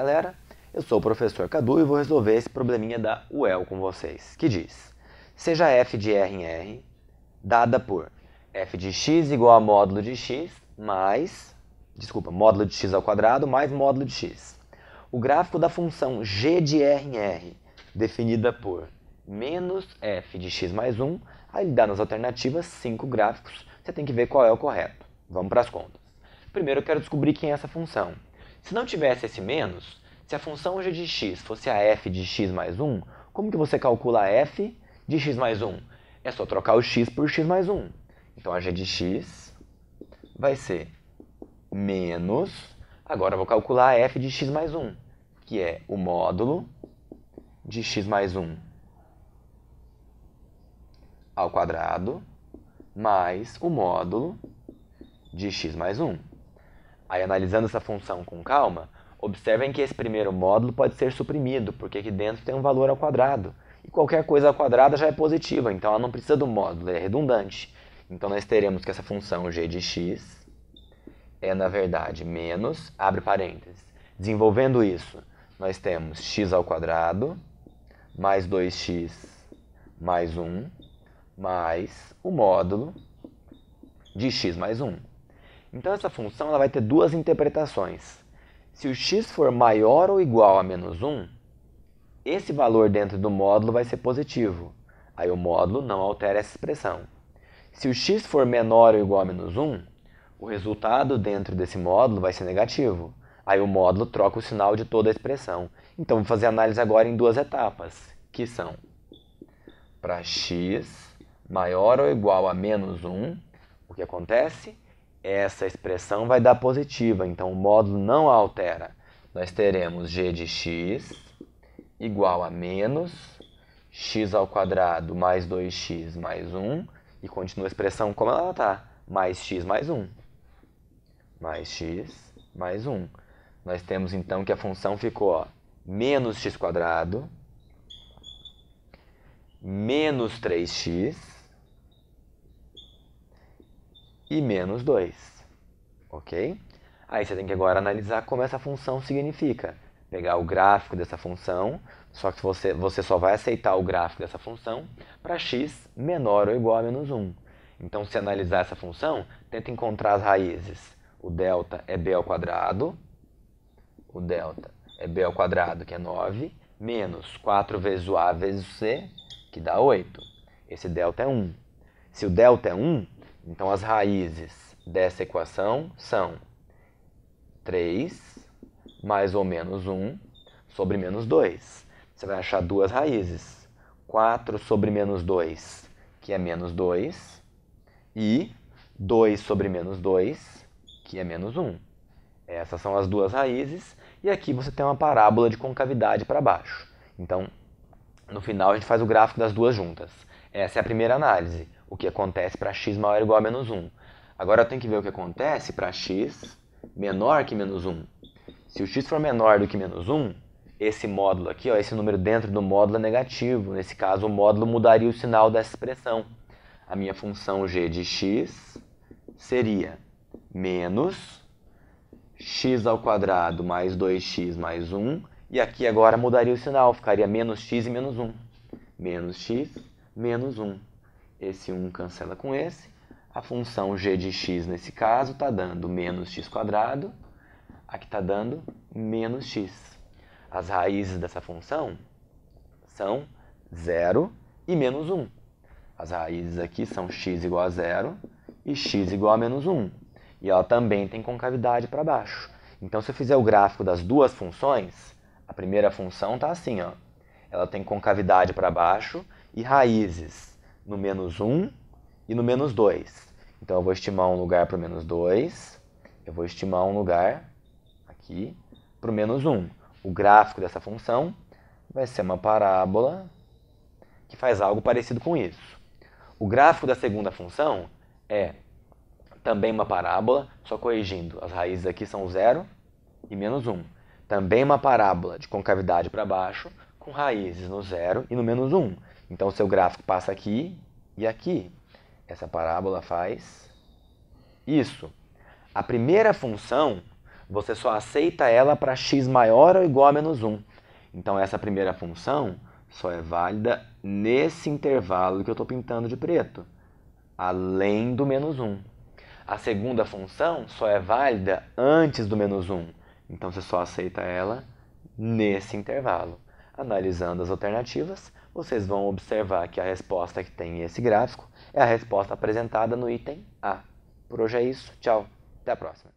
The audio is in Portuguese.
galera, eu sou o professor Cadu e vou resolver esse probleminha da UEL com vocês, que diz: seja f de R em R dada por f de x igual a módulo de x mais, módulo de x ao quadrado mais módulo de x. O gráfico da função g de R em R, definida por menos f de x mais 1, aí ele dá nas alternativas 5 gráficos, você tem que ver qual é o correto. Vamos para as contas. Primeiro eu quero descobrir quem é essa função. Se não tivesse esse menos, se a função g de x fosse a f de x mais 1, como que você calcula a f de x mais 1? É só trocar o x por x mais 1. Então a g de x vai ser menos, agora eu vou calcular a f de x mais 1, que é o módulo de x mais 1 ao quadrado mais o módulo de x mais 1. Aí, analisando essa função com calma, observem que esse primeiro módulo pode ser suprimido, porque aqui dentro tem um valor ao quadrado. E qualquer coisa ao quadrado já é positiva, então ela não precisa do módulo, é redundante. Então nós teremos que essa função g de x é, na verdade, menos, abre parênteses. Desenvolvendo isso, nós temos x ao quadrado mais 2x mais 1 mais o módulo de x mais 1. Então essa função ela vai ter duas interpretações. Se o x for maior ou igual a menos 1, esse valor dentro do módulo vai ser positivo. Aí o módulo não altera essa expressão. Se o x for menor ou igual a menos 1, o resultado dentro desse módulo vai ser negativo. Aí o módulo troca o sinal de toda a expressão. Então vou fazer a análise agora em duas etapas, que são para x maior ou igual a menos 1, o que acontece? Essa expressão vai dar positiva, então o módulo não altera. Nós teremos g de x igual a menos x ao quadrado mais 2x mais 1, e continua a expressão como ela está, mais x mais 1. Mais x mais 1. Nós temos então que a função ficou menos x quadrado menos 3x e menos 2, ok? Aí você tem que agora analisar como essa função significa. Pegar o gráfico dessa função, só que você só vai aceitar o gráfico dessa função para x menor ou igual a menos 1. Então, se analisar essa função, tenta encontrar as raízes. O delta é b ao quadrado, que é 9, menos 4 vezes o a vezes o c, que dá 8. Esse delta é 1. Se o delta é 1, então as raízes dessa equação são 3 mais ou menos 1 sobre menos 2. Você vai achar duas raízes. 4 sobre menos 2, que é menos 2, e 2 sobre menos 2, que é menos 1. Essas são as duas raízes, e aqui você tem uma parábola de concavidade para baixo. Então, no final, a gente faz o gráfico das duas juntas. Essa é a primeira análise, o que acontece para x maior ou igual a menos 1. Agora eu tenho que ver o que acontece para x menor que menos 1. Se o x for menor do que menos 1, esse módulo aqui, esse número dentro do módulo é negativo. Nesse caso, o módulo mudaria o sinal dessa expressão. A minha função g de x seria menos x ao quadrado mais 2x mais 1. E aqui agora mudaria o sinal, ficaria menos x e menos 1. Menos x, menos 1. Esse 1 cancela com esse. A função g de x, nesse caso, está dando menos x quadrado. Aqui está dando menos x. As raízes dessa função são 0 e menos 1. As raízes aqui são x igual a 0 e x igual a menos 1. E ela também tem concavidade para baixo. Então, se eu fizer o gráfico das duas funções, a primeira função está assim, ela tem concavidade para baixo e raízes no menos 1 e no menos 2. Então, eu vou estimar um lugar para o menos 2, eu vou estimar um lugar aqui para o menos 1. O gráfico dessa função vai ser uma parábola que faz algo parecido com isso. O gráfico da segunda função é também uma parábola, só corrigindo. As raízes aqui são 0 e menos 1. Também uma parábola de concavidade para baixo, com raízes no 0 e no menos 1. Então, o seu gráfico passa aqui e aqui. Essa parábola faz isso. A primeira função você só aceita ela para x maior ou igual a menos 1. Então essa primeira função só é válida nesse intervalo que eu estou pintando de preto, além do menos 1. A segunda função só é válida antes do menos 1. Então você só aceita ela nesse intervalo. Analisando as alternativas, vocês vão observar que a resposta que tem esse gráfico é a resposta apresentada no item A. Por hoje é isso. Tchau. Até a próxima.